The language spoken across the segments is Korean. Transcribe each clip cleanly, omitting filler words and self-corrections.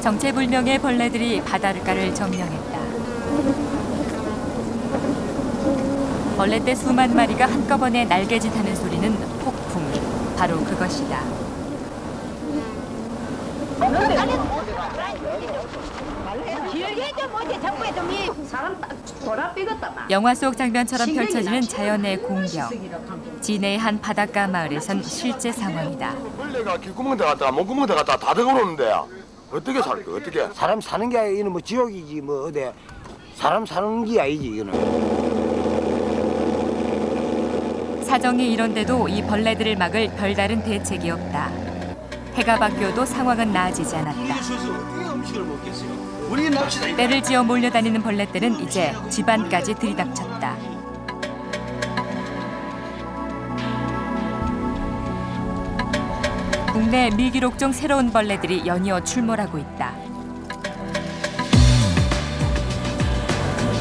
정체불명의 벌레들이 바닷가를 점령했다. 벌레떼 수만 마리가 한꺼번에 날개짓하는 소리는 폭풍, 바로 그것이다. 영화 속 장면처럼 펼쳐지는 자연의 공격. 진해의 한 바닷가 마을에선 실제 상황이다. 벌레가 귓구멍 들어갔다가 목구멍 들어갔다가 다 들어오는데 어떻게 살까? 어떻게? 사람 사는 게 아니라 뭐 지옥이지 뭐 어디 사람 사는 게 아니지 이거는. 사정이 이런데도 이 벌레들을 막을 별다른 대책이 없다. 해가 바뀌어도 상황은 나아지지 않았다. 때를 지어 몰려다니는 벌레들은 이제 집안까지 들이닥쳤다. 국내 미기록 중 새로운 벌레들이 연이어 출몰하고 있다.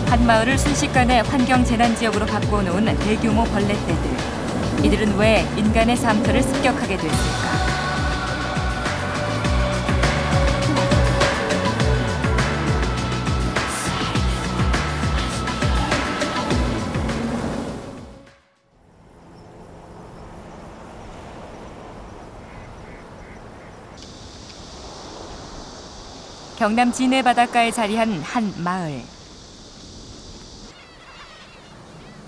한 마을을 순식간에 환경재난지역으로 바꿔놓은 대규모 벌레떼들. 이들은 왜 인간의 삶터를 습격하게 됐을까? 경남 진해 바닷가에 자리한 한 마을.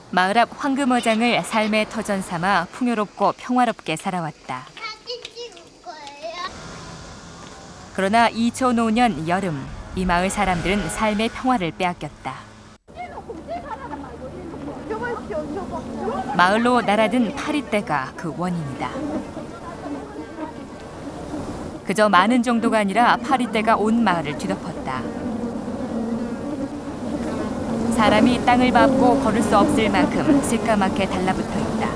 마을 앞 황금어장을 삶의 터전 삼아 풍요롭고 평화롭게 살아왔다. 그러나 2005년 여름, 이 마을 사람들은 삶의 평화를 빼앗겼다. 마을로 날아든 파리떼가 그 원인이다. 그저 많은 정도가 아니라 파리떼가 온 마을을 뒤덮었다. 사람이 땅을 밟고 걸을 수 없을 만큼 새까맣게 달라붙어 있다.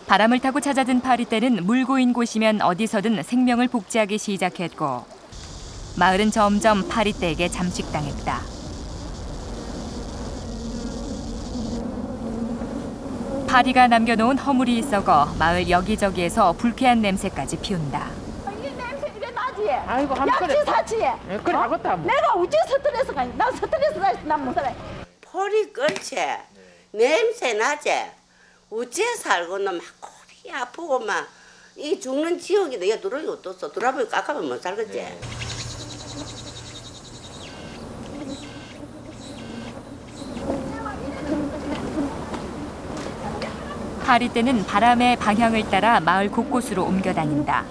바람을 타고 찾아든 파리떼는 물 고인 곳이면 어디서든 생명을 복제하기 시작했고 마을은 점점 파리떼에게 잠식당했다. 파리가 남겨놓은 허물이 썩어 마을 여기저기에서 불쾌한 냄새까지 피운다. 아이고 약지 사치. 그래 하겠다 뭐. 내가 우찌 스트레스가 나 스트레스 난 못 살아. 폴이 끓지, 냄새 나지. 우찌에 살고는 막 골이 아프고 막 이 죽는 지역이다. 얘 들어오기 어떻어? 들어보니 깎아면 못 살겠지. 파리떼는 바람의 방향을 따라 마을 곳곳으로 옮겨 다닌다.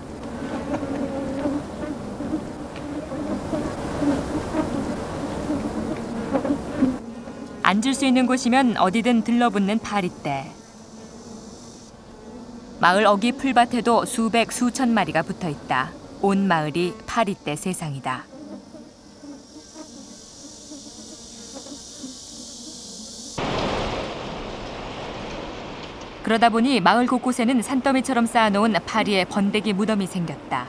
앉을 수 있는 곳이면 어디든 들러붙는 파리떼. 마을 어귀 풀밭에도 수백 수천 마리가 붙어 있다. 온 마을이 파리떼 세상이다. 그러다 보니 마을 곳곳에는 산더미처럼 쌓아놓은 파리의 번데기 무덤이 생겼다.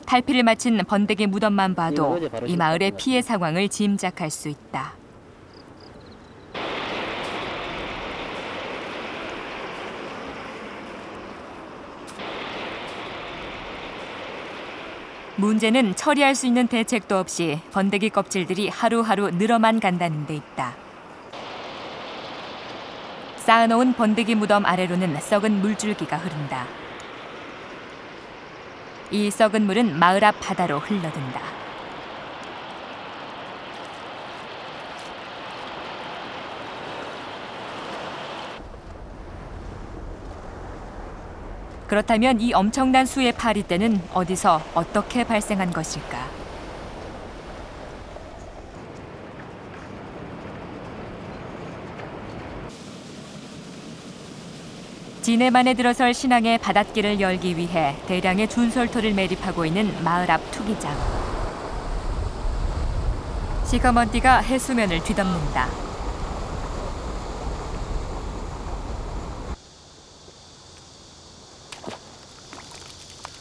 탈피를 마친 번데기 무덤만 봐도 이 마을의 피해 상황을 짐작할 수 있다. 문제는 처리할 수 있는 대책도 없이 번데기 껍질들이 하루하루 늘어만 간다는 데 있다. 쌓아놓은 번데기 무덤 아래로는 썩은 물줄기가 흐른다. 이 썩은 물은 마을 앞 바다로 흘러든다. 그렇다면 이 엄청난 수의 파리떼는 어디서 어떻게 발생한 것일까? 진해만에 들어설 신항의 바닷길을 열기 위해 대량의 준설토를 매립하고 있는 마을 앞 투기장. 시커먼 띠가 해수면을 뒤덮는다.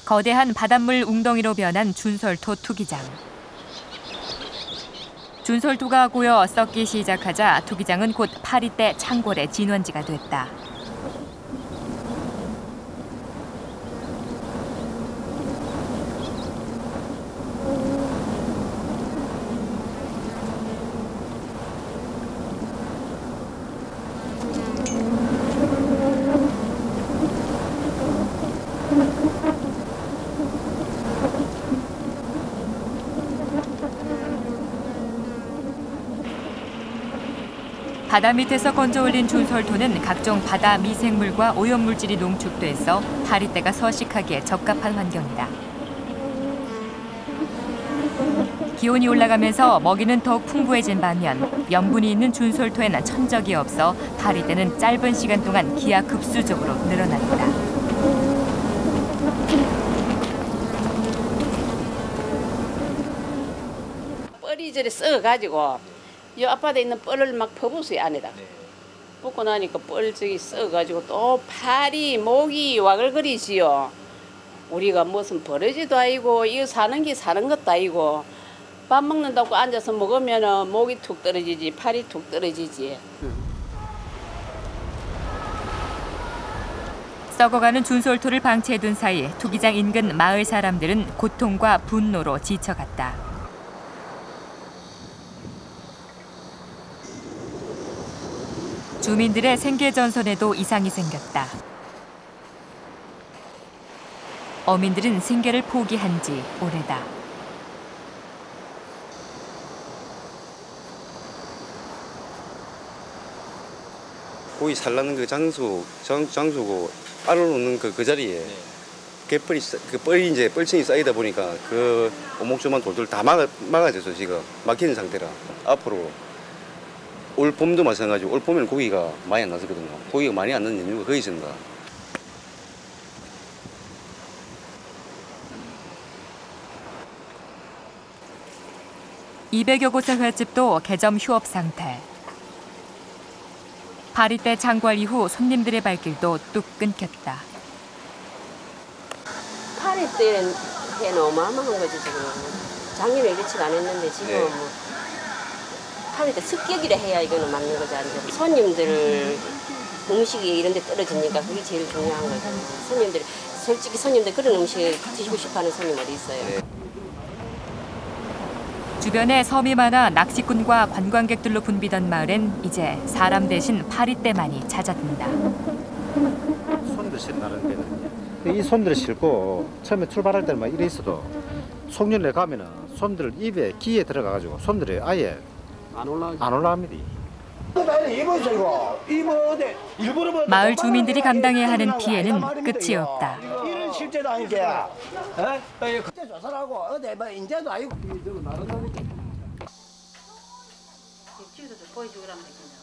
거대한 바닷물 웅덩이로 변한 준설토 투기장. 준설토가 고여 썩기 시작하자 투기장은 곧 파리떼 창궐의 진원지가 됐다. 바다 밑에서 건져 올린 준솔토는 각종 바다 미생물과 오염물질이 농축돼서 파리떼가 서식하기에 적합한 환경이다. 기온이 올라가면서 먹이는 더욱 풍부해진 반면 염분이 있는 준솔토에는 천적이 없어 파리떼는 짧은 시간 동안 기하급수적으로 늘어났다. 뻘이 저리 썩어가지고 이 앞바다에 있는 뻘을 막 퍼부수요 안에다. 붓고 나니까 뻘 저기 썩어가지고 또 파리, 모기 와글거리지요. 우리가 무슨 버러지도 아니고 이거 사는 게 사는 것도 아니고 밥 먹는다고 앉아서 먹으면 모기 툭 떨어지지 파리 툭 떨어지지. 썩어가는 준솔토를 방치해둔 사이 투기장 인근 마을 사람들은 고통과 분노로 지쳐갔다. 주민들의 생계전선에도 이상이 생겼다. 어민들은 생계를 포기한 지 오래다. 고기 살라는 그 장소고 알을 놓는 그 자리에 개뿔이 그 뻘이 이제 뻘층이 쌓이다 보니까 그 오목조만 돌돌 다 막아져서 지금 막히는 상태라 앞으로 올 봄도 마찬가지고 올 봄에는 고기가 많이 안 나서거든요. 고기가 많이 안 나는 이유가 거기 있습니다. (200여) 곳의 횟집도 개점 휴업 상태. 파리떼 창궐 이후 손님들의 발길도 뚝 끊겼다. 파리떼는 어마어마한 거지 지금. 작년에 이렇지가 않았는데 지금 뭐 파리떼 습격이라 해야 이거는 맞는 거지. 손님들 음식이 이런 데 떨어지니까 그게 제일 중요한 거죠. 솔직히 손님들 그런 음식 드시고 싶어하는 손님 어디 있어요. 주변에 섬이 많아 낚시꾼과 관광객들로 붐비던 마을엔 이제 사람 대신 파리떼만이 잦아든다. 손들 실나는 데는 이 손들을 싣고 처음에 출발할 때는 막 이래 있어도 송년회 가면은 손들 입에 귀에 들어가가지고 손들이 아예 안 올라갑니다. 마을 주민들이 감당해야 하는 피해는 끝이 없다. 이런 실제도 아니게. 그때 조사하고 어디 뭐 인제도 아니고.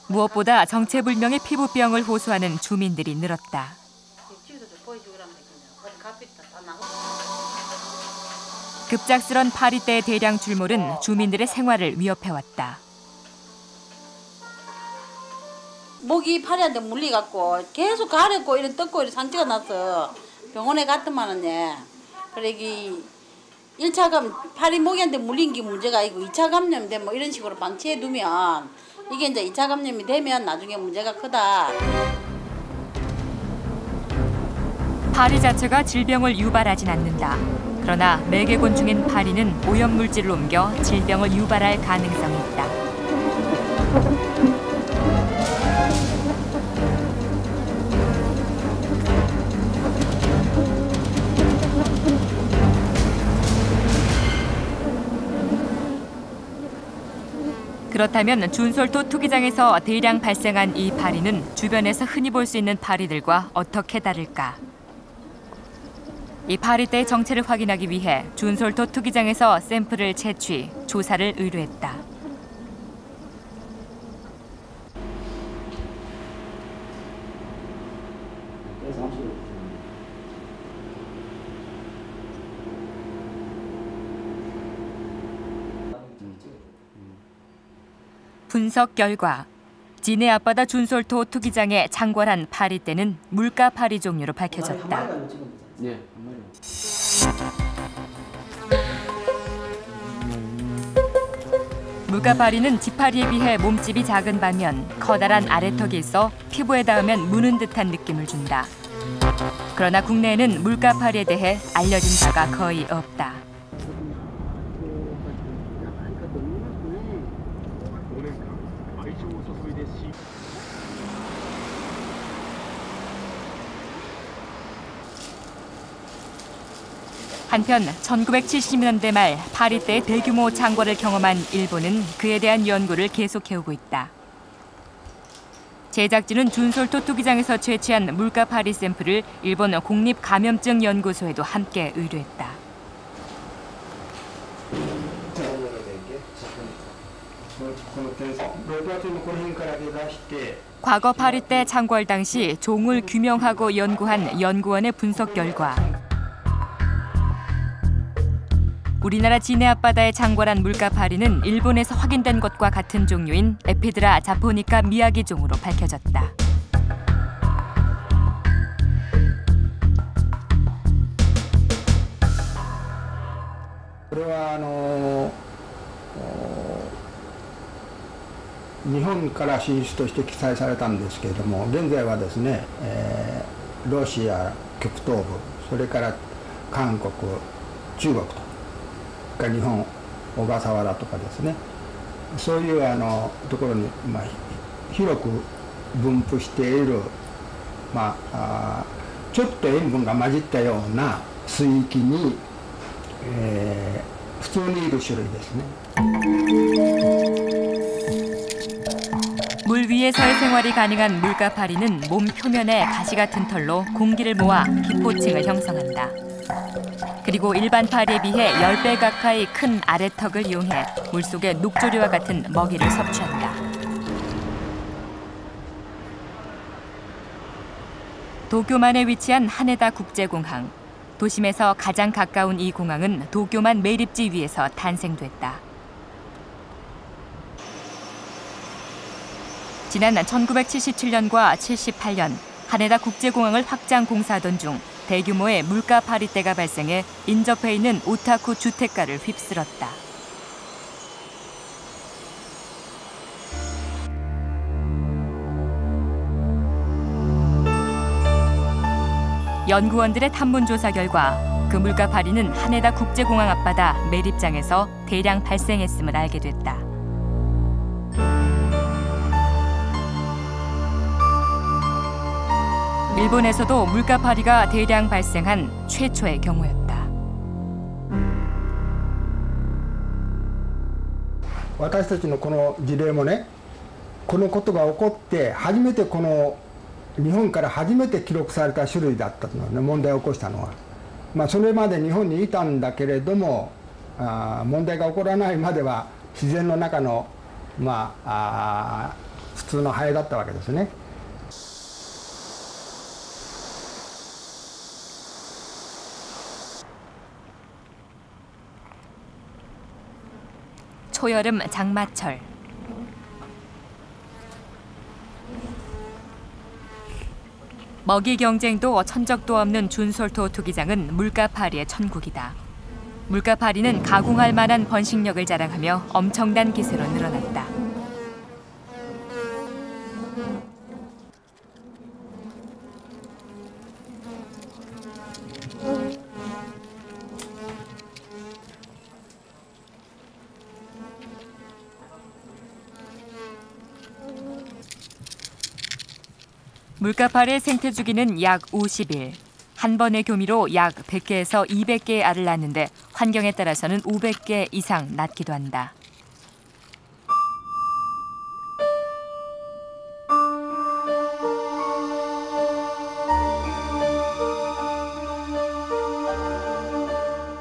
무엇보다 정체불명의 피부병을 호소하는 주민들이 늘었다. 급작스런 파리떼의 대량 출몰은 주민들의 생활을 위협해왔다. 모기 파리한테 물리갖고 계속 가렵고 이런 떴고 이런 상처가 났어. 병원에 갔더만은 그래 이 1차 감 파리 모기한테 물린 게 문제가 아니고 2차 감염 되면 뭐 이런 식으로 방치해 두면 이게 이제 2차 감염이 되면 나중에 문제가 크다. 파리 자체가 질병을 유발하진 않는다. 그러나 매개곤충인 파리는 오염물질을 옮겨 질병을 유발할 가능성이 있다. 그렇다면 준솔토 투기장에서 대량 발생한 이 파리는 주변에서 흔히 볼 수 있는 파리들과 어떻게 다를까? 이 파리떼의 정체를 확인하기 위해 준솔토 투기장에서 샘플을 채취, 조사를 의뢰했다. 분석 결과 진해 앞바다 준솔토 투기장에 창궐한 파리떼는 물가파리 종류로 밝혀졌다. 물가파리는 지파리에 비해 몸집이 작은 반면 커다란 아래턱이 있어 피부에 닿으면 무는 듯한 느낌을 준다. 그러나 국내에는 물가파리에 대해 알려진 바가 거의 없다. 한편 1970년대 말 파리떼의 대규모 창궐을 경험한 일본은 그에 대한 연구를 계속해오고 있다. 제작진은 준솔토 투기장에서 채취한 물가파리 샘플을 일본 국립감염증연구소에도 함께 의뢰했다. 과거 파리 때 창궐 당시 종을 규명하고 연구한 연구원의 분석 결과 우리나라 진해 앞바다에 창궐한 물가파리는 일본에서 확인된 것과 같은 종류인 에피드라 자포니카 미야기 종으로 밝혀졌다.日本から進出として記載されたんですけれども、現在はですね、ロシア極東部、それから韓国、中国と、日本、小笠原とかですね、そういうところに、広く分布している、ちょっと塩分が混じったような水域に、普通にいる種類ですね。 물 위에서의 생활이 가능한 물가파리는 몸 표면에 가시 같은 털로 공기를 모아 기포층을 형성한다. 그리고 일반 파리에 비해 10배 가까이 큰 아래턱을 이용해 물속의 녹조류와 같은 먹이를 섭취한다. 도쿄만에 위치한 하네다 국제공항. 도심에서 가장 가까운 이 공항은 도쿄만 매립지 위에서 탄생됐다. 지난 1977년과 78년 하네다 국제공항을 확장 공사하던 중 대규모의 물가 파리떼가 발생해 인접해 있는 오타쿠 주택가를 휩쓸었다. 연구원들의 탐문조사 결과 그 물가 파리는 하네다 국제공항 앞바다 매립장에서 대량 발생했음을 알게 됐다. 일본에서도 물가파리가 대량 발생한 최초의 경우였다. 私たちのこの事例もね、このことが起こって初めてこの日本から初めて記録された種類だったのね、問題を起こしたのは。それまで日本にいたんだけれども、問題が起こらないまでは自然の中の普通のハエだったわけですね。 초여름 장마철. 먹이 경쟁도 천적도 없는 준솔토 투기장은 물가파리의 천국이다. 물가파리는 가공할 만한 번식력을 자랑하며 엄청난 기세로 늘어났다. 물가파리의 생태 주기는 약 50일. 한 번의 교미로 약 100개에서 200개의 알을 낳는데 환경에 따라서는 500개 이상 낳기도 한다.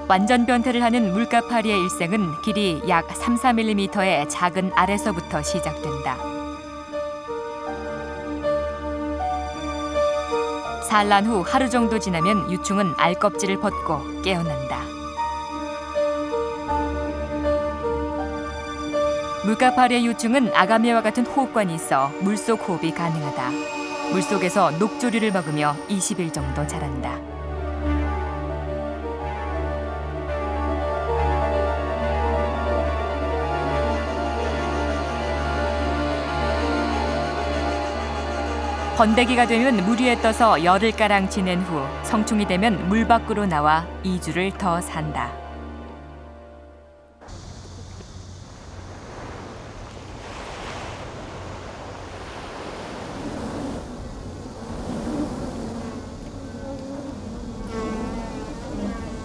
완전 변태를 하는 물가파리의 일생은 길이 약 3-4mm의 작은 알에서부터 시작된다. 산란 후 하루 정도 지나면 유충은 알 껍질을 벗고 깨어난다. 물가파리의 유충은 아가미와 같은 호흡관이 있어 물속 호흡이 가능하다. 물속에서 녹조류를 먹으며 20일 정도 자란다. 번데기가 되면 물 위에 떠서 열을 가랑 지낸 후 성충이 되면 물 밖으로 나와 2주를 더 산다.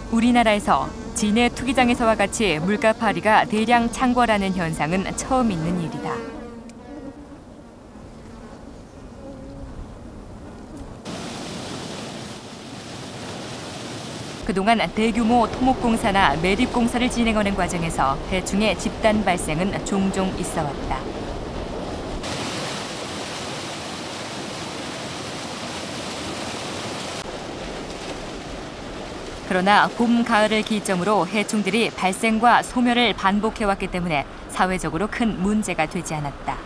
우리나라에서 진해 투기장에서와 같이 물가파리가 대량 창궐하는 현상은 처음 있는 일이다. 그동안 대규모 토목공사나 매립공사를 진행하는 과정에서 해충의 집단 발생은 종종 있어왔다. 그러나 봄, 가을을 기점으로 해충들이 발생과 소멸을 반복해왔기 때문에 사회적으로 큰 문제가 되지 않았다.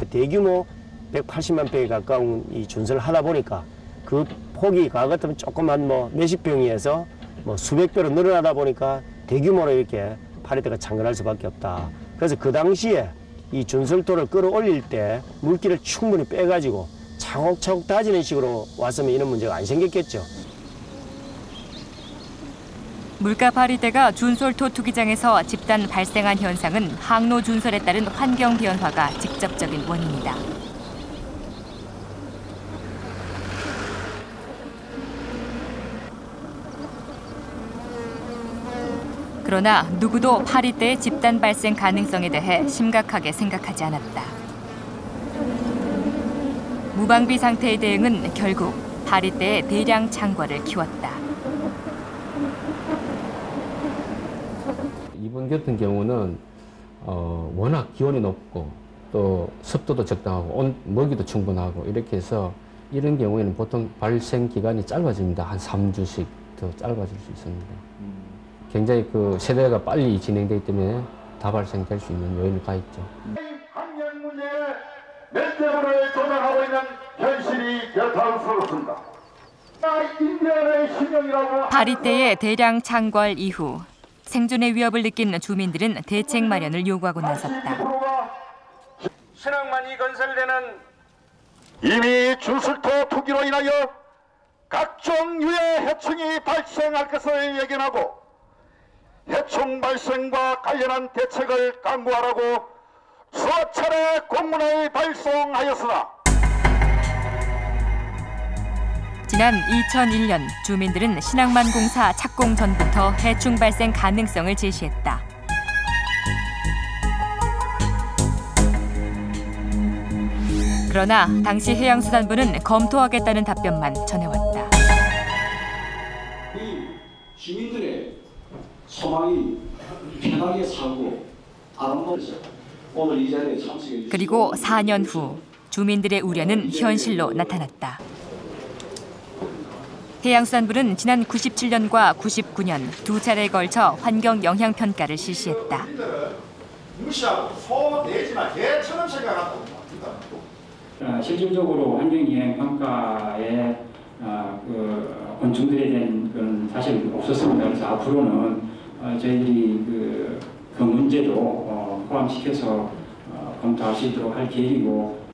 대규모 180만 평에 가까운 이 준설을 하다 보니까 그 폭이 과거 같으면 조그만 뭐 몇십 평에서 뭐 수백 배로 늘어나다 보니까 대규모로 이렇게 파리떼가 창궐할 수밖에 없다. 그래서 그 당시에 이 준설토를 끌어올릴 때 물기를 충분히 빼가지고 차곡차곡 다지는 식으로 왔으면 이런 문제가 안 생겼겠죠. 물가 파리떼가 준솔토 투기장에서 집단 발생한 현상은 항로 준설에 따른 환경 변화가 직접적인 원인이다. 그러나 누구도 파리떼의 집단 발생 가능성에 대해 심각하게 생각하지 않았다. 무방비 상태의 대응은 결국 파리떼의 대량 창궐을 키웠다. 이번 같은 경우는 워낙 기온이 높고 또 습도도 적당하고 먹이도 충분하고 이렇게 해서 이런 경우에는 보통 발생 기간이 짧아집니다. 한 3주씩 더 짧아질 수 있습니다. 굉장히 그 세대가 빨리 진행되기 때문에 다 발생될 수 있는 요인을 가했죠. 환경 문제에 멧돼지를 조장하고 있는 현실이 여탄스럽습니다. 인디언의 신용이라고 파리떼의 대량 창궐 이후 생존의 위협을 느낀 주민들은 대책 마련을 요구하고 나섰다. 신항만이 건설되는 이미 준설토 투기로 인하여 각종 유해 해충이 발생할 것을 예견하고 해충 발생과 관련한 대책을 강구하라고 수차례 공문을 발송하였으나 지난 2001년 주민들은 신항만공사 착공 전부터 해충 발생 가능성을 제시했다. 그러나 당시 해양수산부는 검토하겠다는 답변만 전해왔다. 이 주민들의 소망이 편하게 살고 아름다워서 오늘 이 자리에 참석해 주신 그리고 4년 후 주민들의 우려는 현실로 나타났다. 해양수산부는 지난 97년과 99년 두 차례에 걸쳐 환경 영향 평가를 실시했다. 무시하고 소내지나 개처럼 생각하고 실질적으로 환경 영향 평가에 곤충들에 대한 건 사실 없었습니다. 그래서 앞으로는 저희들이 그 문제도 포함시켜서 검토할 수 있도록 할 계획이고.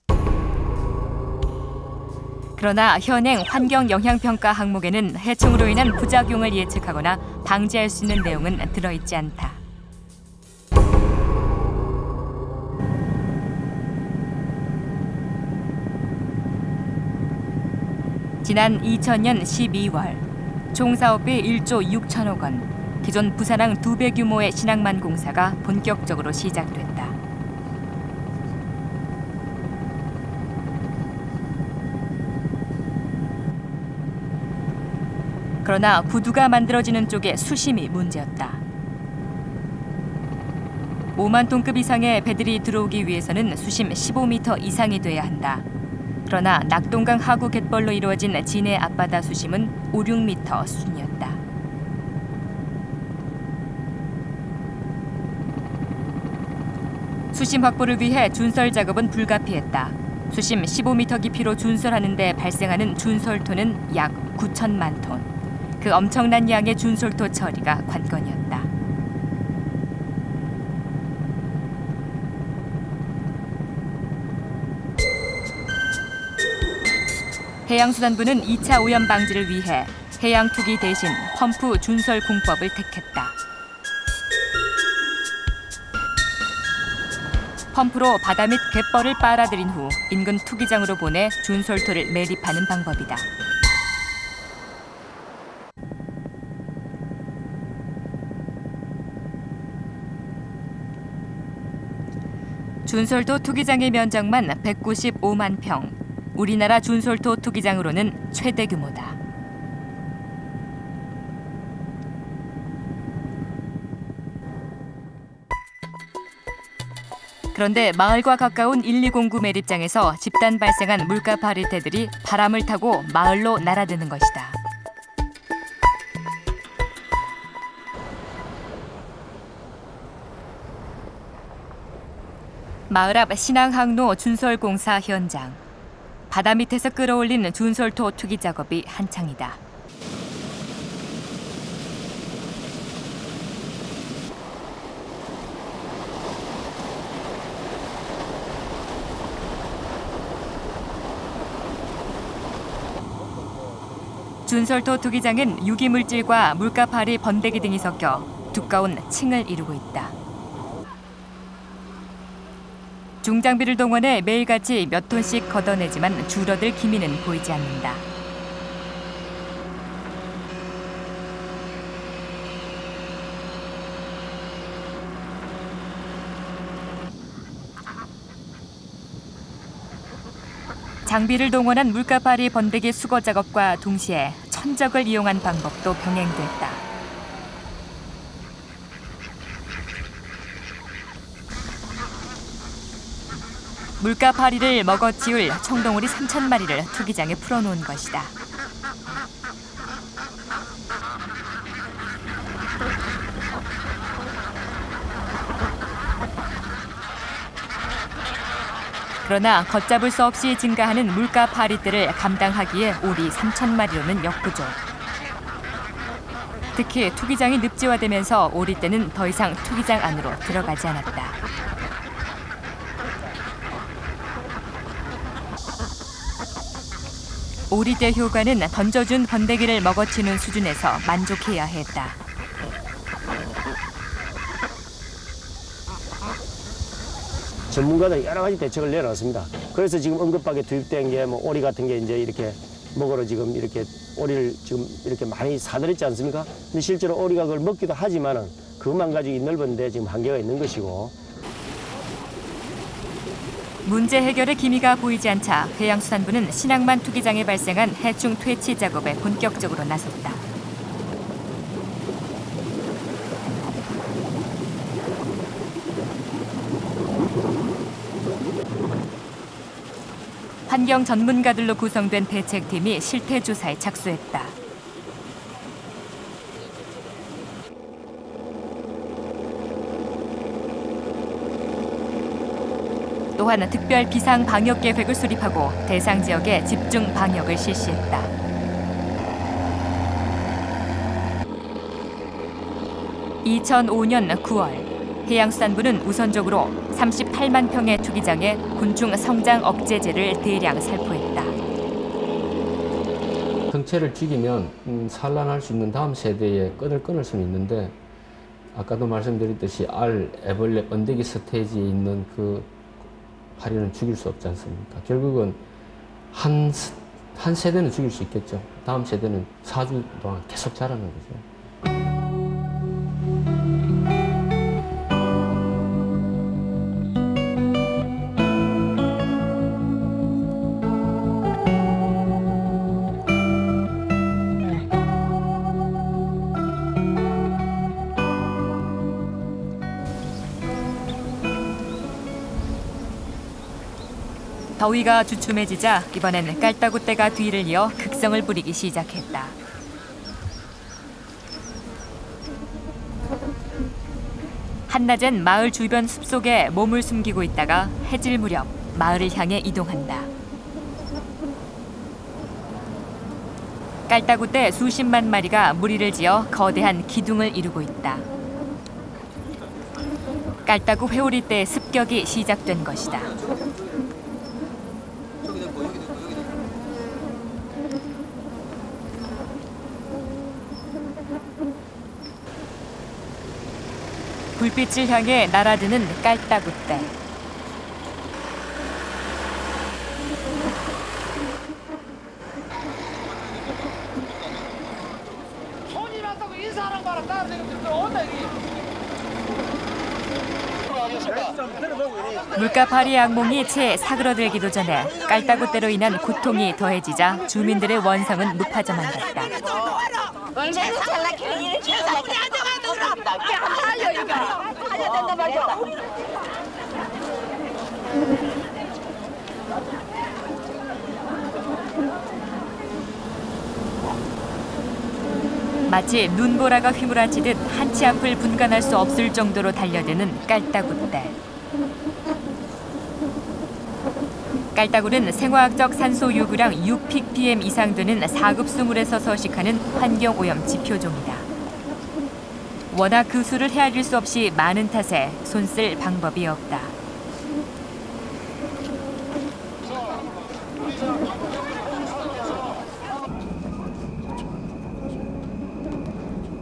그러나 현행 환경 영향 평가 항목에는 해충으로 인한 부작용을 예측하거나 방지할 수 있는 내용은 들어있지 않다. 지난 2000년 12월 총사업비 1조 6천억 원, 기존 부산항 2배 규모의 신항만 공사가 본격적으로 시작됐다. 그러나 부두가 만들어지는 쪽에 수심이 문제였다. 5만 톤급 이상의 배들이 들어오기 위해서는 수심 15m 이상이 돼야 한다. 그러나 낙동강 하구 갯벌로 이루어진 진해 앞바다 수심은 5, 6m 수준이었다. 수심 확보를 위해 준설 작업은 불가피했다. 수심 15m 깊이로 준설하는 데 발생하는 준설토는 약 9천만 톤. 그 엄청난 양의 준설토 처리가 관건이었다. 해양수산부는 2차 오염 방지를 위해 해양투기 대신 펌프 준설 공법을 택했다. 펌프로 바다 및 갯벌을 빨아들인 후 인근 투기장으로 보내 준설토를 매립하는 방법이다. 준솔토 투기장의 면적만 195만 평. 우리나라 준솔토 투기장으로는 최대 규모다. 그런데 마을과 가까운 1209 매립장에서 집단 발생한 물가 파리떼들이 바람을 타고 마을로 날아드는 것이다. 마을 앞 신항항로 준솔공사 현장. 바다 밑에서 끌어올린 준솔토 투기 작업이 한창이다. 준솔토 투기장은 유기물질과 물가파리, 번데기 등이 섞여 두꺼운 층을 이루고 있다. 중장비를 동원해 매일같이 몇 톤씩 걷어내지만 줄어들 기미는 보이지 않는다. 장비를 동원한 물가파리, 번데기 수거 작업과 동시에 천적을 이용한 방법도 병행됐다. 물가파리를 먹어치울 청동오리 3,000마리를 투기장에 풀어놓은 것이다. 그러나 걷잡을 수 없이 증가하는 물가파리떼를 감당하기에 오리 3,000마리로는 역부족. 특히 투기장이 늪지화되면서 오리떼는 더 이상 투기장 안으로 들어가지 않았다. 오리떼 효과는 던져준 번데기를 먹어치는 수준에서 만족해야 했다. 전문가들이 여러 가지 대책을 내놨습니다. 그래서 지금 응급하게 투입된 게 뭐 오리 같은 게 이제 이렇게 먹으러 지금 이렇게 오리를 지금 이렇게 많이 사들였지 않습니까? 근데 실제로 오리가 그걸 먹기도 하지만은 그것만 가지고 이 넓은데 지금 한계가 있는 것이고. 문제 해결의 기미가 보이지 않자 해양수산부는 신항만 투기장에 발생한 해충 퇴치 작업에 본격적으로 나섰다. 환경 전문가들로 구성된 대책팀이 실태 조사에 착수했다. 또한 특별 비상 방역 계획을 수립하고 대상 지역에 집중 방역을 실시했다. (2005년 9월) 해양수산부는 우선적으로 38만 평의 투기장에 곤충 성장 억제제를 대량 살포했다. 성체를 죽이면 산란할 수 있는 다음 세대의 끈을 끊을 수는 있는데 아까도 말씀드렸듯이 알, 애벌레, 번데기 스테이지에 있는 그 파리는 죽일 수 없지 않습니까? 결국은 한 세대는 죽일 수 있겠죠. 다음 세대는 4주 동안 계속 자라는 거죠. 더위가 주춤해지자 이번엔 깔따구떼가 뒤를 이어 극성을 부리기 시작했다. 한낮엔 마을 주변 숲속에 몸을 숨기고 있다가 해질 무렵 마을을 향해 이동한다. 깔따구떼 수십만 마리가 무리를 지어 거대한 기둥을 이루고 있다. 깔따구 회오리 때 습격이 시작된 것이다. 불빛을 향해 날아드는 깔따구떼. 손이 왔다고 인사하는 거라 따라다니면서 온다 여기. 물가파리의 악몽이 채 사그러들기도 전에 깔따구대로 인한 고통이 더해지자 주민들의 원성은 높아져만 갔다. 마치 눈보라가 휘몰아치듯 한치 앞을 분간할 수 없을 정도로 달려드는 깔따구대. 깔따구는 생화학적 산소 요구량 6ppm 이상 되는 4급 수물에서 서식하는 환경오염 지표종이다. 워낙 그 수를 헤아릴 수 없이 많은 탓에 손쓸 방법이 없다.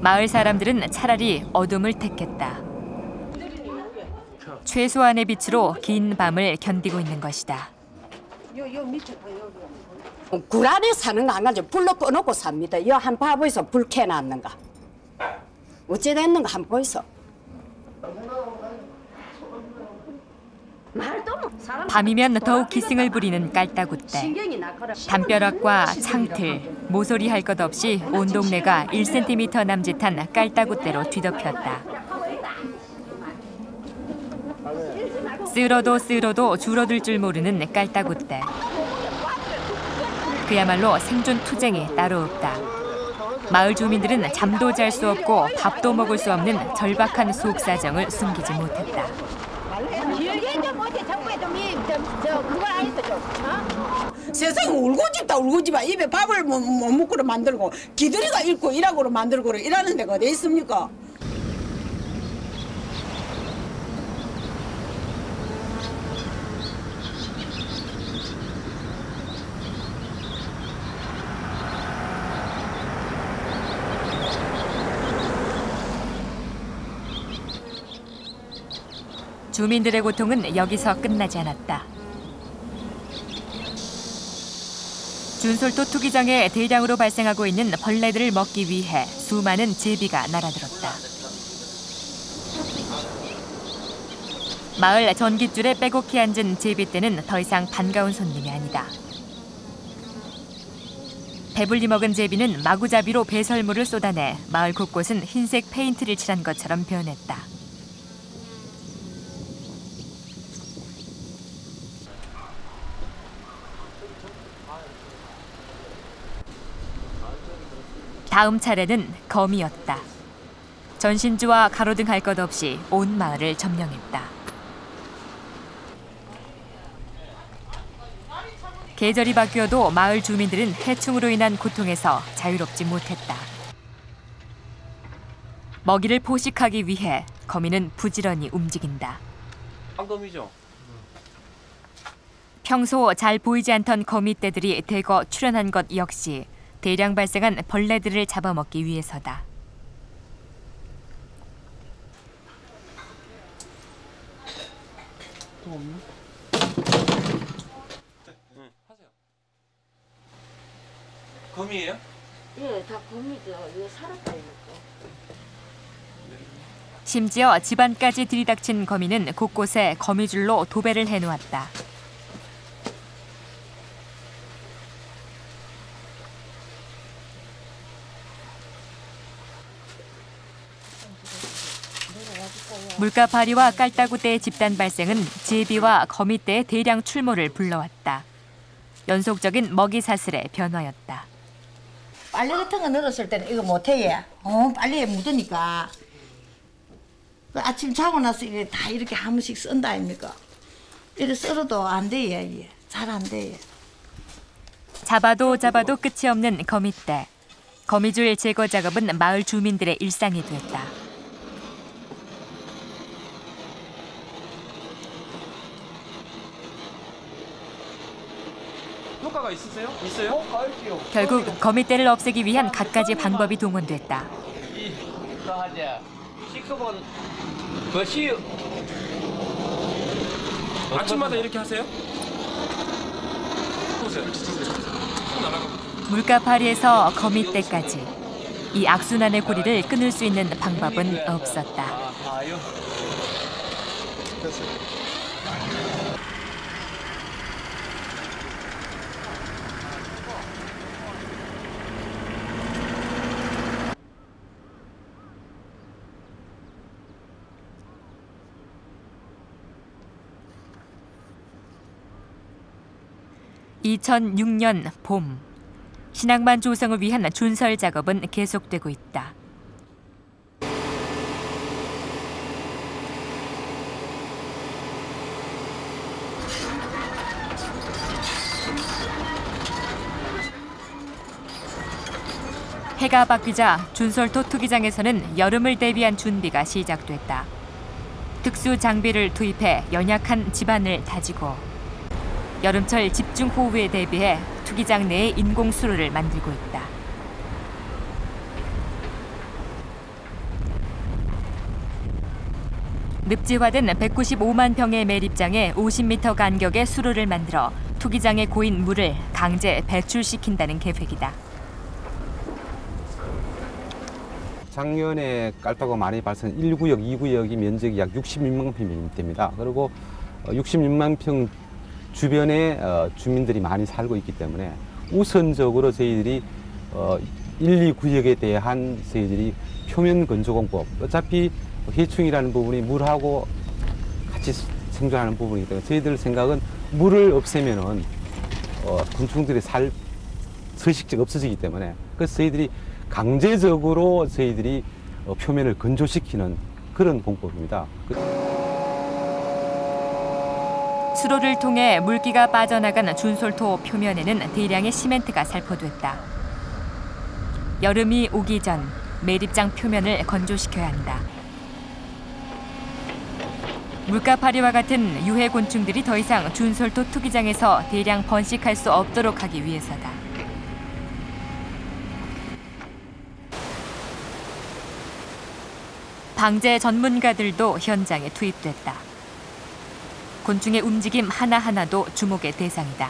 마을 사람들은 차라리 어둠을 택했다. 최소한의 빛으로 긴 밤을 견디고 있는 것이다. 굴 안에 사는 거 안 가지고 불로 꺼놓고 삽니다. 이 한 바보에서 불 켜놨는가. 어찌 됐는가 한 보이소. 밤이면 더욱 기승을 부리는 깔따구대. 담벼락과 창틀, 모서리 할 것 없이 온 동네가 1cm 남짓한 깔따구대로 뒤덮였다. 쓸어도 줄어들 줄 모르는 깔따구대. 그야말로 생존 투쟁이 따로 없다. 마을 주민들은 잠도 잘 수 없고 밥도 먹을 수 없는 절박한 속사정을 숨기지 못했다. 세상에 울고 집다 입에 밥을 못 먹고로 만들고 기들이가 읽고 일하고로 만들고 일하는 데가 어디 있습니까? 주민들의 고통은 여기서 끝나지 않았다. 준솔도 투기장에 대량으로 발생하고 있는 벌레들을 먹기 위해 수많은 제비가 날아들었다. 마을 전깃줄에 빼곡히 앉은 제비떼는 더 이상 반가운 손님이 아니다. 배불리 먹은 제비는 마구잡이로 배설물을 쏟아내 마을 곳곳은 흰색 페인트를 칠한 것처럼 변했다. 다음 차례는 거미였다. 전신주와 가로등 할 것 없이 온 마을을 점령했다. 계절이 바뀌어도 마을 주민들은 해충으로 인한 고통에서 자유롭지 못했다. 먹이를 포식하기 위해 거미는 부지런히 움직인다. 황거미죠? 평소 잘 보이지 않던 거미떼들이 대거 출현한 것 역시 대량 발생한 벌레들을 잡아먹기 위해서다. 또 없나? 하세요. 거미예요? 예, 다 거미죠. 이거 살았다 이거. 심지어 집안까지 들이닥친 거미는 곳곳에 거미줄로 도배를 해놓았다. 물가파리와 깔따구떼의 집단 발생은 제비와 거미떼의 대량 출몰을 불러왔다. 연속적인 먹이 사슬의 변화였다. 빨래 같은 거 늘었을 때는 이거 못해. 빨래에 묻으니까. 아침 자고 나서 이게 다 이렇게 한 번씩 쓴다 아닙니까? 이래 썰어도 안 돼요. 잘 안 돼요. 잡아도 끝이 없는 거미떼. 거미줄 제거 작업은 마을 주민들의 일상이 됐다. 효과가 있으세요? 있어요? 결국 거미떼를 없애기 위한 갖가지 방법이 동원됐다. 아침마다 이렇게 하세요? 물가파리에서 거미떼까지 이 악순환의 고리를 끊을 수 있는 방법은 없었다. 됐어요. 2006년 봄, 신앙만 조성을 위한 준설 작업은 계속되고 있다. 해가 바뀌자 준설토 투기장에서는 여름을 대비한 준비가 시작됐다. 특수 장비를 투입해 연약한 지반을 다지고 여름철 집중호우에 대비해 투기장 내에 인공수로를 만들고 있다. 늪지화된 195만 평의 매립장에 50m 간격의 수로를 만들어 투기장에 고인 물을 강제 배출시킨다는 계획이다. 작년에 깔파가 많이 발생 1구역, 2구역이 면적이 약 66만 평이 됩니다. 그리고 66만 평 주변에 주민들이 많이 살고 있기 때문에 우선적으로 저희들이 1, 2구역에 대한 저희들이 표면 건조공법, 어차피 해충이라는 부분이 물하고 같이 생존하는 부분이기 때문에 저희들 생각은 물을 없애면은 곤충들이 살 서식지가 없어지기 때문에 그래서 저희들이 강제적으로 저희들이 표면을 건조시키는 그런 공법입니다. 수로를 통해 물기가 빠져나간 준솔토 표면에는 대량의 시멘트가 살포됐다. 여름이 오기 전 매립장 표면을 건조시켜야 한다. 물가파리와 같은 유해 곤충들이 더 이상 준솔토 투기장에서 대량 번식할 수 없도록 하기 위해서다. 방제 전문가들도 현장에 투입됐다. 곤충의 움직임 하나하나도 주목의 대상이다.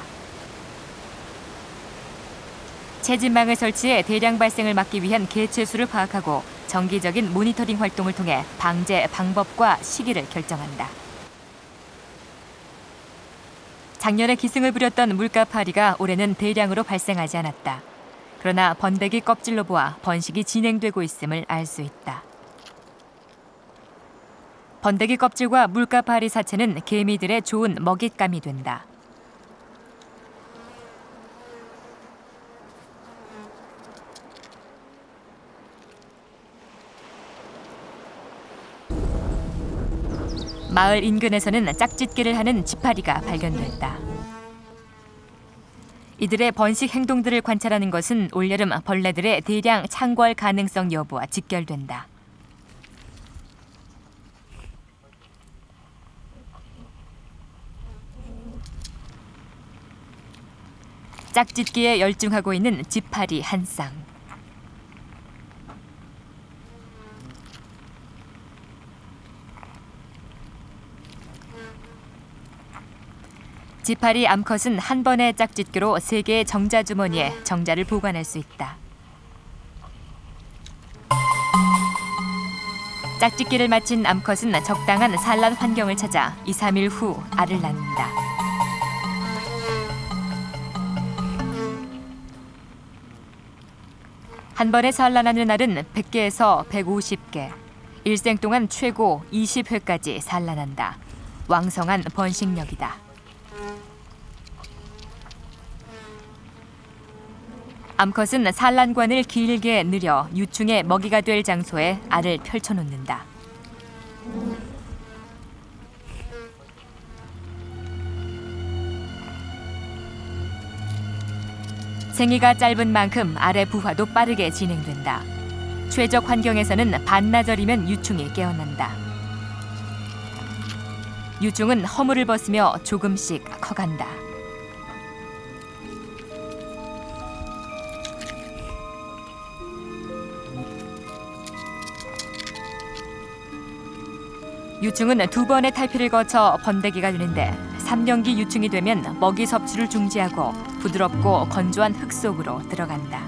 채집망을 설치해 대량 발생을 막기 위한 개체수를 파악하고 정기적인 모니터링 활동을 통해 방제 방법과 시기를 결정한다. 작년에 기승을 부렸던 물가파리가 올해는 대량으로 발생하지 않았다. 그러나 번데기 껍질로 보아 번식이 진행되고 있음을 알 수 있다. 번데기 껍질과 물가파리 사체는 개미들의 좋은 먹잇감이 된다. 마을 인근에서는 짝짓기를 하는 지파리가 발견됐다. 이들의 번식 행동들을 관찰하는 것은 올여름 벌레들의 대량 창궐 가능성 여부와 직결된다. 짝짓기에 열중하고 있는 지파리 한 쌍. 지파리 암컷은 한 번의 짝짓기로 3개의 정자 주머니에 정자를 보관할 수 있다. 짝짓기를 마친 암컷은 적당한 산란 환경을 찾아 2, 3일 후 알을 낳는다. 한 번에 산란하는 알은 100개에서 150개, 일생 동안 최고 20회까지 산란한다. 왕성한 번식력이다. 암컷은 산란관을 길게 늘여 유충의 먹이가 될 장소에 알을 펼쳐놓는다. 생이가 짧은 만큼 알의 부화도 빠르게 진행된다. 최적 환경에서는 반나절이면 유충이 깨어난다. 유충은 허물을 벗으며 조금씩 커간다. 유충은 2번의 탈피를 거쳐 번데기가 되는데 3년기 유충이 되면 먹이 섭취를 중지하고 부드럽고 건조한 흙 속으로 들어간다.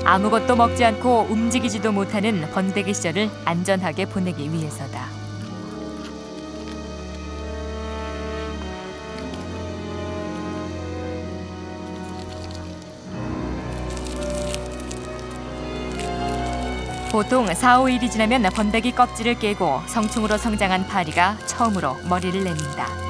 아무것도 먹지 않고 움직이지도 못하는 번데기 시절을 안전하게 보내기 위해서다. 보통 4, 5일이 지나면 번데기 껍질을 깨고 성충으로 성장한 파리가 처음으로 머리를 내민다.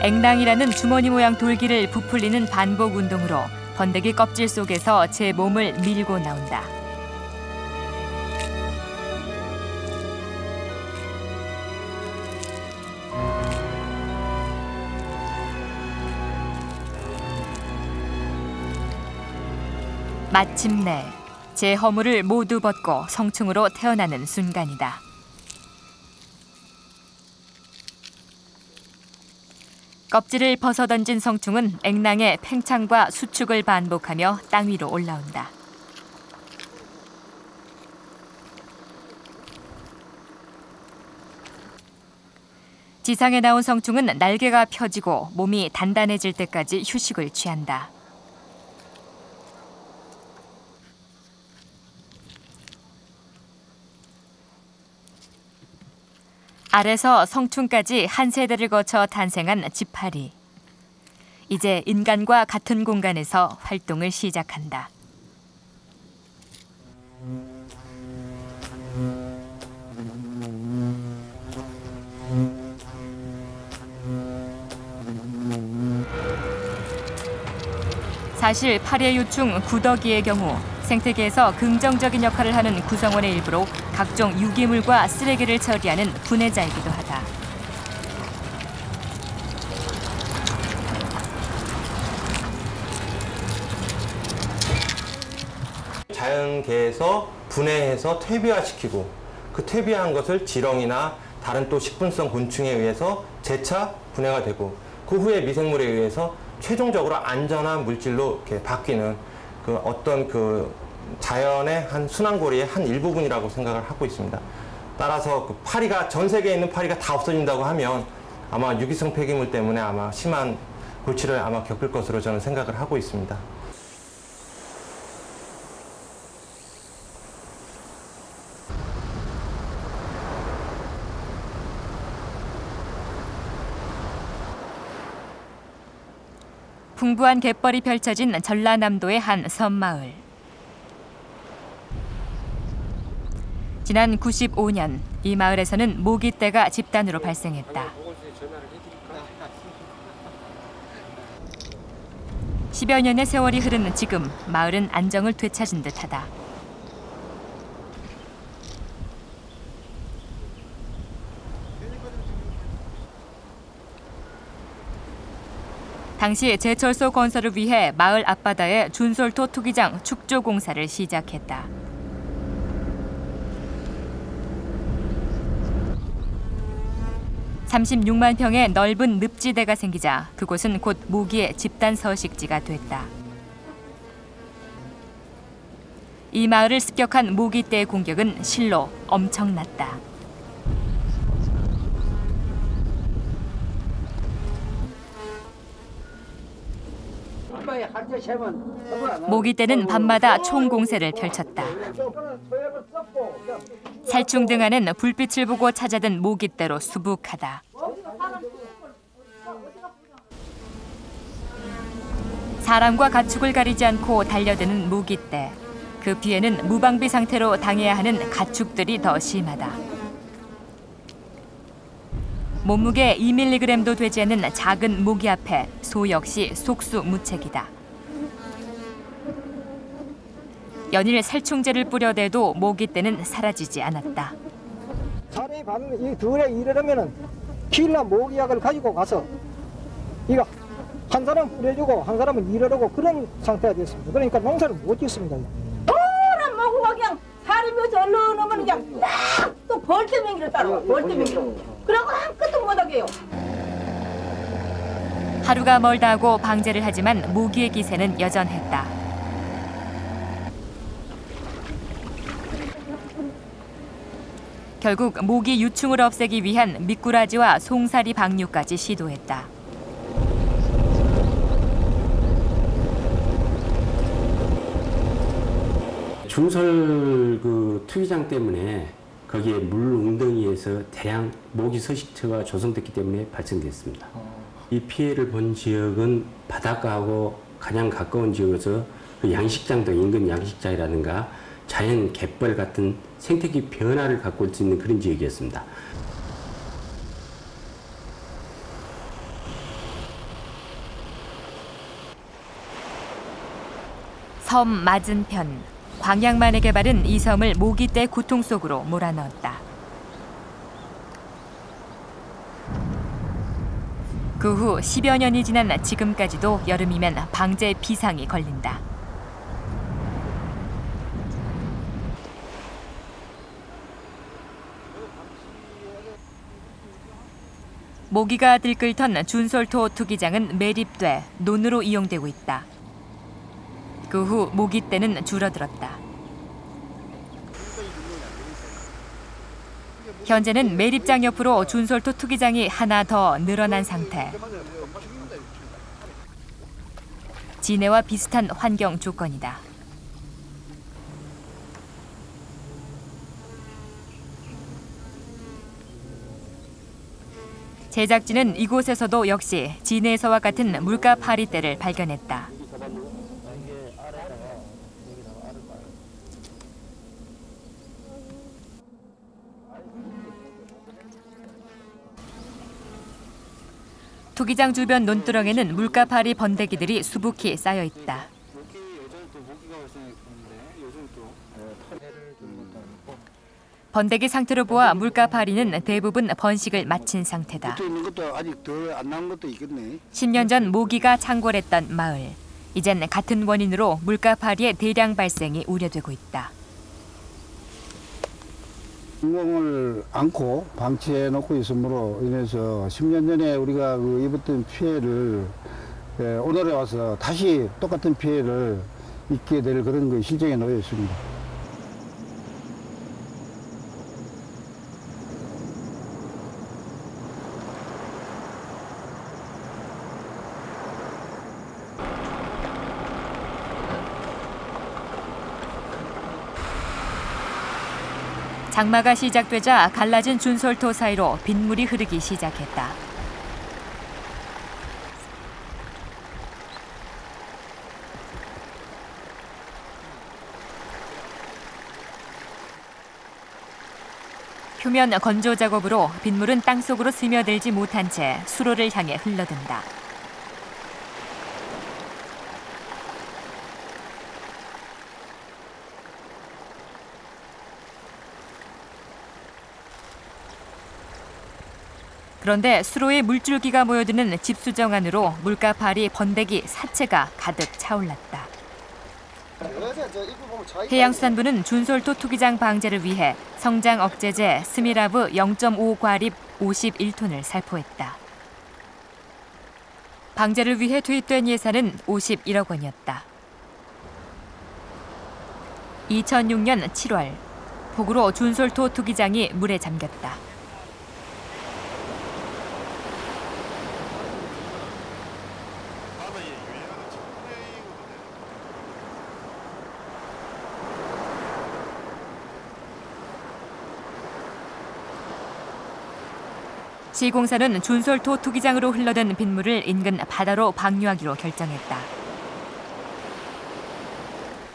앵랑이라는 주머니 모양 돌기를 부풀리는 반복 운동으로 번데기 껍질 속에서 제 몸을 밀고 나온다. 마침내 제 허물을 모두 벗고 성충으로 태어나는 순간이다. 껍질을 벗어던진 성충은 앵랑의 팽창과 수축을 반복하며 땅 위로 올라온다. 지상에 나온 성충은 날개가 펴지고 몸이 단단해질 때까지 휴식을 취한다. 알에서 성충까지 한 세대를 거쳐 탄생한 지파리. 이제 인간과 같은 공간에서 활동을 시작한다. 사실 파리의 요충 구더기의 경우 생태계에서 긍정적인 역할을 하는 구성원의 일부로 각종 유기물과 쓰레기를 처리하는 분해자이기도 하다. 자연계에서 분해해서 퇴비화시키고 그 퇴비한 것을 지렁이나 다른 또 식분성 곤충에 의해서 재차 분해가 되고 그 후에 미생물에 의해서 최종적으로 안전한 물질로 이렇게 바뀌는 그 어떤 그 자연의 한 순환고리의 한 일부분이라고 생각을 하고 있습니다. 따라서 그 파리가 전 세계에 있는 파리가 다 없어진다고 하면 아마 유기성 폐기물 때문에 아마 심한 골치를 아마 겪을 것으로 저는 생각을 하고 있습니다. 풍부한 갯벌이 펼쳐진 전라남도의 한 섬마을. 지난 95년 이 마을에서는 모기떼가 집단으로 발생했다. 10여 년의 세월이 흐른 지금 마을은 안정을 되찾은 듯하다. 당시 제철소 건설을 위해 마을 앞바다에 준솔토 투기장 축조 공사를 시작했다. (36만) 평의 넓은 늪지대가 생기자 그곳은 곧 모기의 집단 서식지가 됐다. 이 마을을 습격한 모기떼의 공격은 실로 엄청났다. 모기떼는 밤마다 총공세를 펼쳤다. 살충등하는 불빛을 보고 찾아든 모기떼로 수북하다. 사람과 가축을 가리지 않고 달려드는 모기떼. 그 뒤에는 무방비 상태로 당해야 하는 가축들이 더 심하다. 몸무게 2mg도 되지 않는 작은 모기 앞에 소 역시 속수무책이다. 연일 살충제를 뿌려대도 모기떼는 사라지지 않았다. 사람이 받는 이 들에 이러려면은 킬러 모기약을 가지고 가서 이거 한 사람 뿌려주고 한 사람은 이러려고 그런 상태가 됐습니다. 그러니까 농사를 못 짓습니다. 노란 모구가 그냥 사람이 얼른 오면 그냥 또 벌떼맹이로 따라와. 벌떼맹이로. 그러고 아무것도 못하게요. 하루가 멀다 하고 방제를 하지만 모기의 기세는 여전했다. 결국 모기 유충을 없애기 위한 미꾸라지와 송사리 방류까지 시도했다. 준설 투기장 때문에 거기에 물 웅덩이에서 대량 모기 서식처가 조성됐기 때문에 발생됐습니다. 이 피해를 본 지역은 바닷가하고 가장 가까운 지역에서 양식장 등 인근 양식장이라든가 자연 갯벌 같은 생태계 변화를 갖고 올 수 있는 그런 지역이었습니다. 섬 맞은편, 광양만의 개발은 이 섬을 모기떼 고통 속으로 몰아넣었다. 그 후 10여 년이 지난 지금까지도 여름이면 방제 비상이 걸린다. 모기가 들끓던 준솔토 투기장은 매립돼 논으로 이용되고 있다. 그 후 모기떼는 줄어들었다. 현재는 매립장 옆으로 준솔토 투기장이 하나 더 늘어난 상태. 진해와 비슷한 환경 조건이다. 제작진은 이곳에서도 역시 진해에서와 같은 물가 파리떼를 발견했다. 투기장 주변 논두렁에는 물가파리 번데기들이 수북히 쌓여 있다. 번데기 상태로 보아 물가파리는 대부분 번식을 마친 상태다. 10년 전 모기가 창궐했던 마을. 이젠 같은 원인으로 물가파리의 대량 발생이 우려되고 있다. 인공을 안고 방치해 놓고 있으므로 인해서 10년 전에 우리가 입었던 피해를 오늘에 와서 다시 똑같은 피해를 입게 될 그런 실정에 놓여 있습니다. 장마가 시작되자 갈라진 준솔토 사이로 빗물이 흐르기 시작했다. 표면 건조 작업으로 빗물은 땅속으로 스며들지 못한 채 수로를 향해 흘러든다. 그런데 수로에 물줄기가 모여드는 집수정 안으로 물가파리 번데기 사체가 가득 차올랐다. 해양수산부는 준솔토 투기장 방제를 위해 성장 억제제 스미라브 0.5과립 51톤을 살포했다. 방제를 위해 투입된 예산은 51억 원이었다. 2006년 7월, 폭우로 준솔토 투기장이 물에 잠겼다. 시공사는 준솔토 투기장으로 흘러든 빗물을 인근 바다로 방류하기로 결정했다.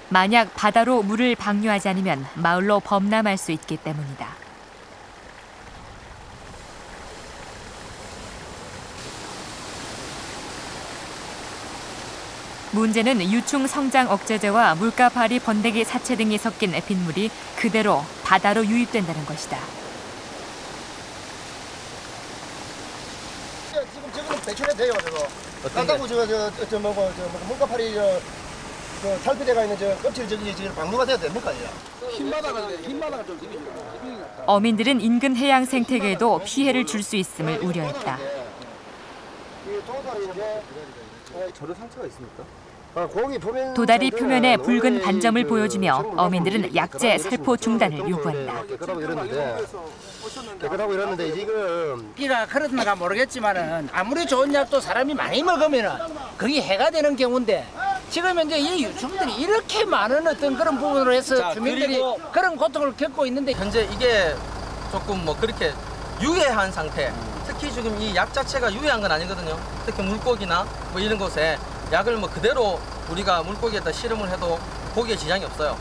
만약 바다로 물을 방류하지 않으면 마을로 범람할 수 있기 때문이다. 문제는 유충 성장 억제제와 물가파리 번데기 사체 등이 섞인 빗물이 그대로 바다로 유입된다는 것이다. 배출해 돼요, 저거. 깎고 물가파리 살피대가 있는 껍질 지금 방류가 돼야 됩니까, 흰바다가 좀 어민들은 인근 해양 생태계에도 피해를 줄 수 있음을 우려했다. 저런 상처가 있습니까? 도다리 표면에 붉은 반점을 보여주며 어민들은 약재 살포 중단을 요구한다. 깨끗하고 이러는데 지금 이가 그렇는가 모르겠지만은 아무리 좋은 약도 사람이 많이 먹으면은 그게 해가 되는 경우인데 지금 현재 이 유충들이 이렇게 많은 어떤 그런 부분으로 해서 주민들이 그런 고통을 겪고 있는데 현재 이게 조금 뭐 그렇게 유해한 상태. 특히 지금 이 약 자체가 유해한 건 아니거든요. 특히 물고기나 뭐 이런 곳에 약을 뭐 그대로 우리가 물고기에다 실험을 해도 고기에 지장이 없어요.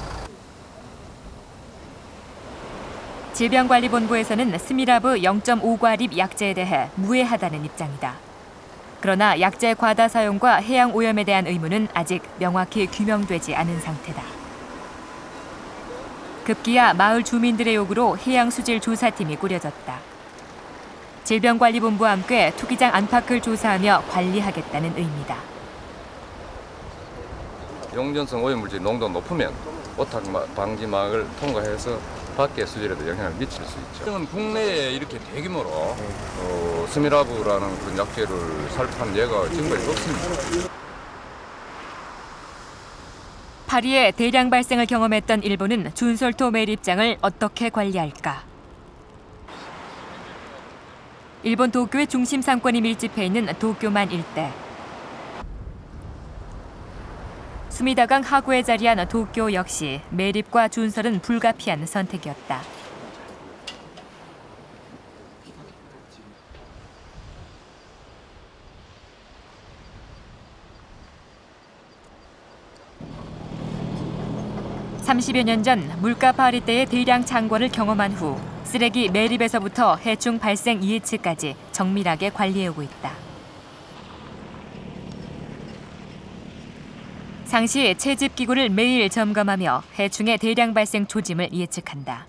질병관리본부에서는 스미라브 0.5과립 약재에 대해 무해하다는 입장이다. 그러나 약재 과다 사용과 해양 오염에 대한 의무는 아직 명확히 규명되지 않은 상태다. 급기야 마을 주민들의 요구로 해양수질 조사팀이 꾸려졌다. 질병관리본부와 함께 투기장 안팎을 조사하며 관리하겠다는 의미다. 용존성 오염물질 농도 높으면 오탁 방지막을 통과해서 밖의 수질에도 영향을 미칠 수 있죠. 국내에 이렇게 대규모로 스미라브라는 그런 약재를 살포한 예가 지금까지 없습니다. 파리의 대량 발생을 경험했던 일본은 준솔토 매립장을 어떻게 관리할까? 일본 도쿄의 중심 상권이 밀집해 있는 도쿄만 일대. 수미다강 하구에 자리한 도쿄 역시 매립과 준설은 불가피한 선택이었다. (30여 년) 전 물가 파리 때의 대량 창궐을 경험한 후 쓰레기 매립에서부터 해충 발생 예측까지 정밀하게 관리해오고 있다. 상시 채집기구를 매일 점검하며 해충의 대량 발생 조짐을 예측한다.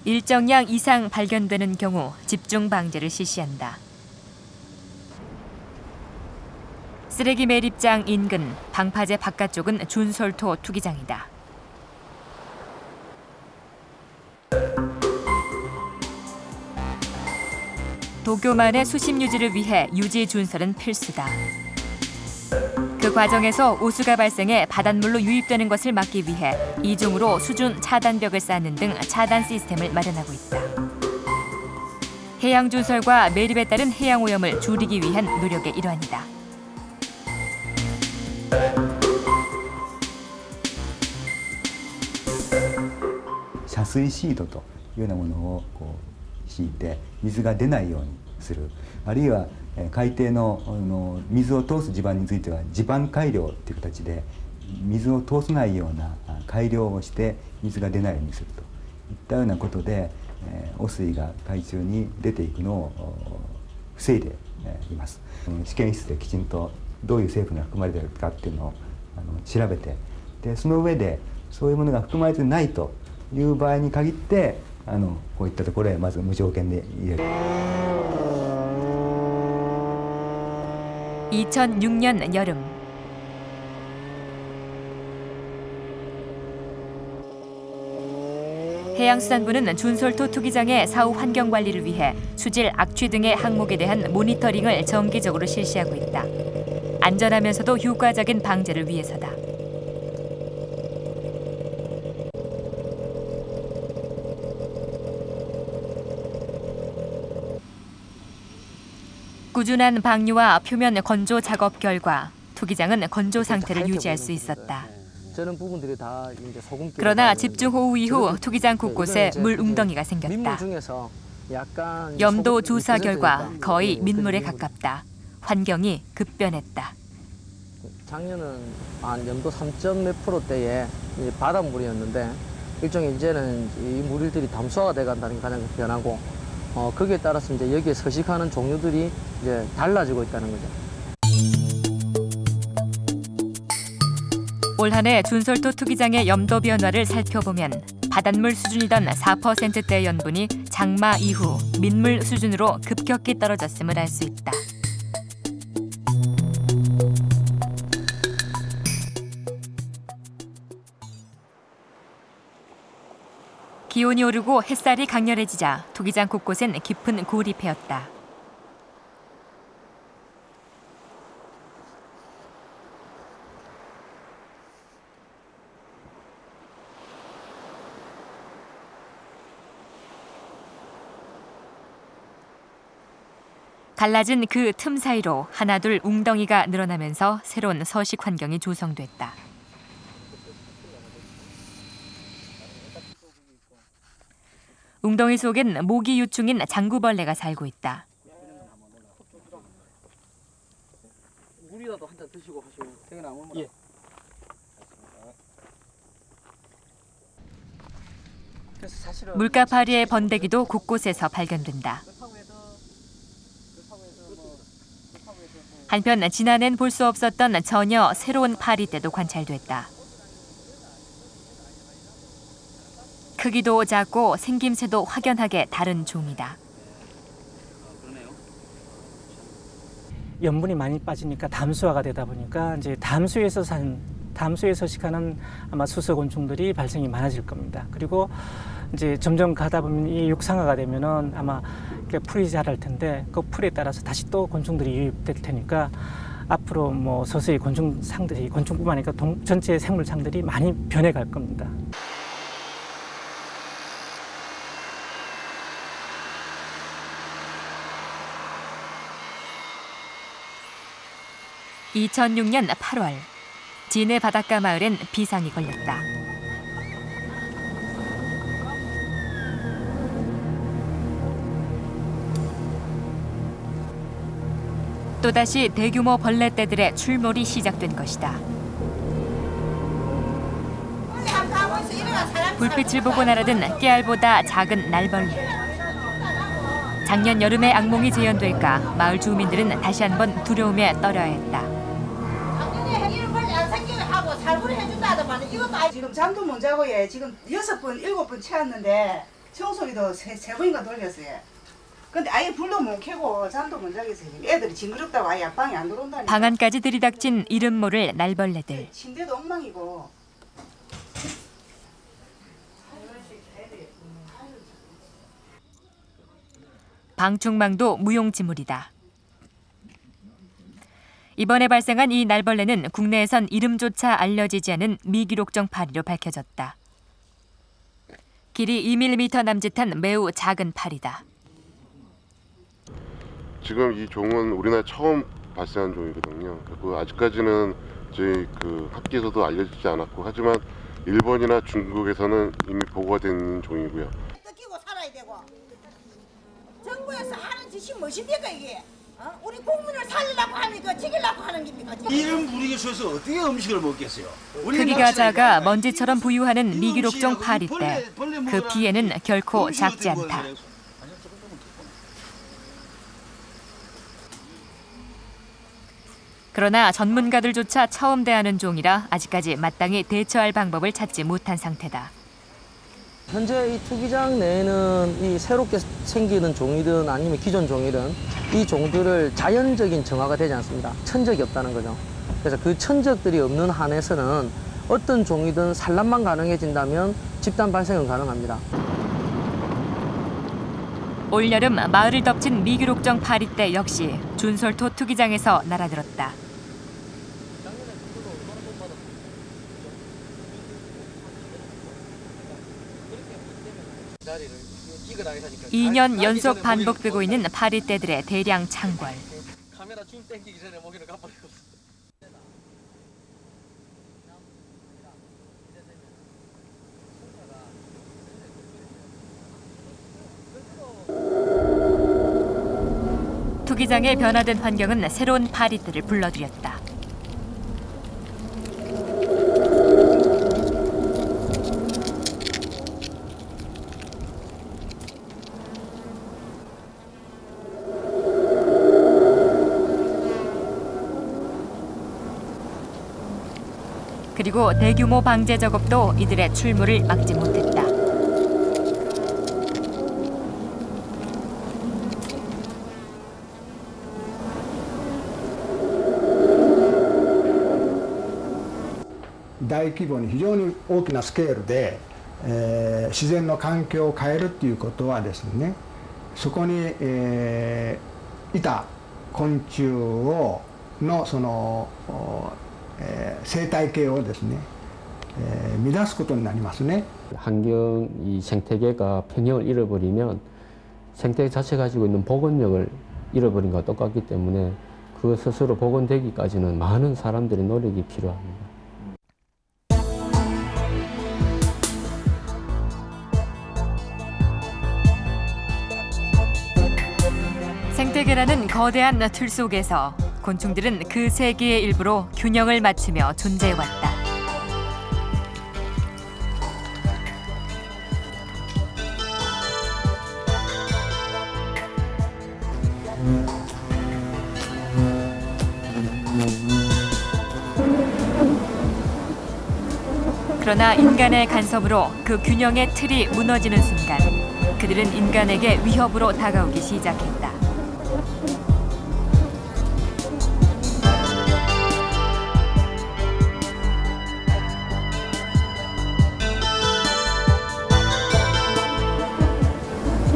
일정량 이상 발견되는 경우 집중 방제를 실시한다. 쓰레기 매립장 인근, 방파제 바깥쪽은 준솔토 투기장이다. 도쿄만의 수심 유지를 위해 유지 준설은 필수다. 그 과정에서 오수가 발생해 바닷물로 유입되는 것을 막기 위해 이중으로 수중 차단벽을 쌓는 등 차단 시스템을 마련하고 있다. 해양 준설과 매립에 따른 해양 오염을 줄이기 위한 노력의 일환이다. 遮水シートというようなものをこう敷いて水が出ないようにする、あるいは海底の水を通す地盤については地盤改良という形で水を通さないような改良をして水が出ないようにするといったようなことで汚水が海中に出ていくのを防いでいます。試験室できちんとどういう成分が含まれているかっていうのを調べて、でその上でそういうものが含まれてないという場合に限ってこういったところへまず無条件で入れる。 2006년 여름 해양수산부는 준솔토 투기장의 사후 환경 관리를 위해 수질, 악취 등의 항목에 대한 모니터링을 정기적으로 실시하고 있다. 안전하면서도 효과적인 방제를 위해서다. 꾸준한 방류와 표면 건조 작업 결과 투기장은 건조 상태를 유지할 수 있었다. 저런 부분들이 다 이제 소금기. 그러나 집중호우 이후 투기장 곳곳에 물 웅덩이가 생겼다. 민물 중에서 약간 염도 조사 결과 거의 민물에 가깝다. 환경이 급변했다. 작년은 한 염도 3몇 %대의 바닷물이었는데 일종의 이제는 이 물들이 담수화가 돼간다는 게 가장 변하고. 거기에 따라서 이제 여기에 서식하는 종류들이 이제 달라지고 있다는 거죠. 올 한 해 준솔토 투기장의 염도 변화를 살펴보면 바닷물 수준이던 4%대의 염분이 장마 이후 민물 수준으로 급격히 떨어졌음을 알 수 있다. 기온이 오르고 햇살이 강렬해지자 투기장 곳곳엔 깊은 골이 패였다. 갈라진 그 틈 사이로 하나둘 웅덩이가 늘어나면서 새로운 서식 환경이 조성됐다. 웅덩이 속엔 모기 유충인 장구벌레가 살고 있다. 물이라도 한 잔 드시고 하시고 되게 나무. 예. 물가파리의 번데기도 곳곳에서 발견된다. 한편 지난해는 볼 수 없었던 전혀 새로운 파리떼도 관찰됐다. 크기도 작고 생김새도 확연하게 다른 종이다. 염분이 많이 빠지니까 담수화가 되다 보니까 이제 담수에서 서식하는 아마 수소곤충들이 발생이 많아질 겁니다. 그리고 이제 점점 가다 보면 이 육상화가 되면은 아마 풀이 자랄 텐데 그 풀에 따라서 다시 또 곤충들이 유입될 테니까 앞으로 뭐 서서히 곤충상들이 곤충뿐만 아니라 전체 생물상들이 많이 변해갈 겁니다. (2006년 8월) 진해 바닷가 마을엔 비상이 걸렸다. 또다시 대규모 벌레떼들의 출몰이 시작된 것이다. 불빛을 보고 날아든 깨알보다 작은 날벌레. 작년 여름에 악몽이 재현될까 마을 주민들은 다시 한번 두려움에 떨어야 했다. 지금 잠도 못 자고 지금 6번, 7번 채웠는데 청소기도 세 번인가 돌렸어요. 근데 아예 불도 못 켜고 잠도 못 자겠어요. 애들이 징그럽다고 아예 방에 안 들어온다니까. 방 안까지 들이닥친 이름 모를 날벌레들. 침대도 엉망이고. 방충망도 무용지물이다. 이번에 발생한 이 날벌레는 국내에선 이름조차 알려지지 않은 미기록종 파리로 밝혀졌다. 길이 2mm 남짓한 매우 작은 파리다. 지금 이 종은 우리나라에 처음 발생한 종이거든요. 그리고 아직까지는 저희 학계에서도 알려지지 않았고 하지만 일본이나 중국에서는 이미 보고가 된 종이고요. 뜯기고 살아야 되고 정부에서 하는 짓이 무엇입니까 이게? 우리 국민을 살리려고 하니까 지키려고 하는 겁니까? 이런 분위기 속에서 어떻게 음식을 먹겠어요? 크기가 작아 먼지처럼 부유하는 미기록종 파리떼. 그 피해는 결코 작지 않다. 그러나 전문가들조차 처음 대하는 종이라 아직까지 마땅히 대처할 방법을 찾지 못한 상태다. 현재 이 투기장 내에는 이 새롭게 생기는 종이든 아니면 기존 종이든 이 종들을 자연적인 정화가 되지 않습니다. 천적이 없다는 거죠. 그래서 그 천적들이 없는 한에서는 어떤 종이든 산란만 가능해진다면 집단 발생은 가능합니다. 올여름 마을을 덮친 미기록종 파리떼 역시 준솔토 투기장에서 날아들었다. 2년 연속 반복되고 있는 파리떼들의 대량 창궐. 카메라 줌 땡기기 전에 모기를 갚아주고. 투기장의 변화된 환경은 새로운 파리떼를 불러들였다. 그리고 대규모 방제 작업도 이들의 출몰을 막지 못했다.大規模に非常に大きなスケールで自然の環境を変えるっていうことはですね、そこに、いた昆虫のその、生態系をですね、乱すことになりますね。 환경 이 생태계가 평형을 잃어버리면 생태계 자체 가지고 있는 복원력을 잃어버린 것과 똑같기 때문에 그 스스로 복원되기까지는 많은 사람들의 노력이 필요합니다. 생태계라는 거대한 틀 속에서 곤충들은 그 세계의 일부로 균형을 맞추며 존재해왔다. 그러나 인간의 간섭으로 그 균형의 틀이 무너지는 순간 그들은 인간에게 위협으로 다가오기 시작했다.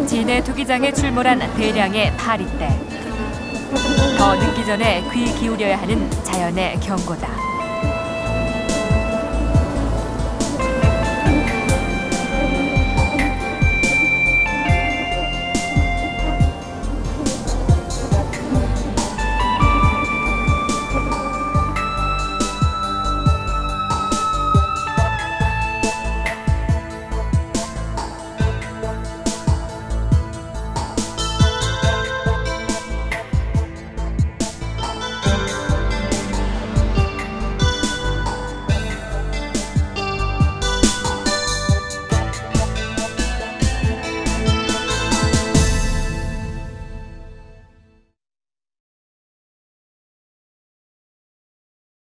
진해 투기장에 출몰한 대량의 파리떼. 더 늦기 전에 귀 기울여야 하는 자연의 경고다.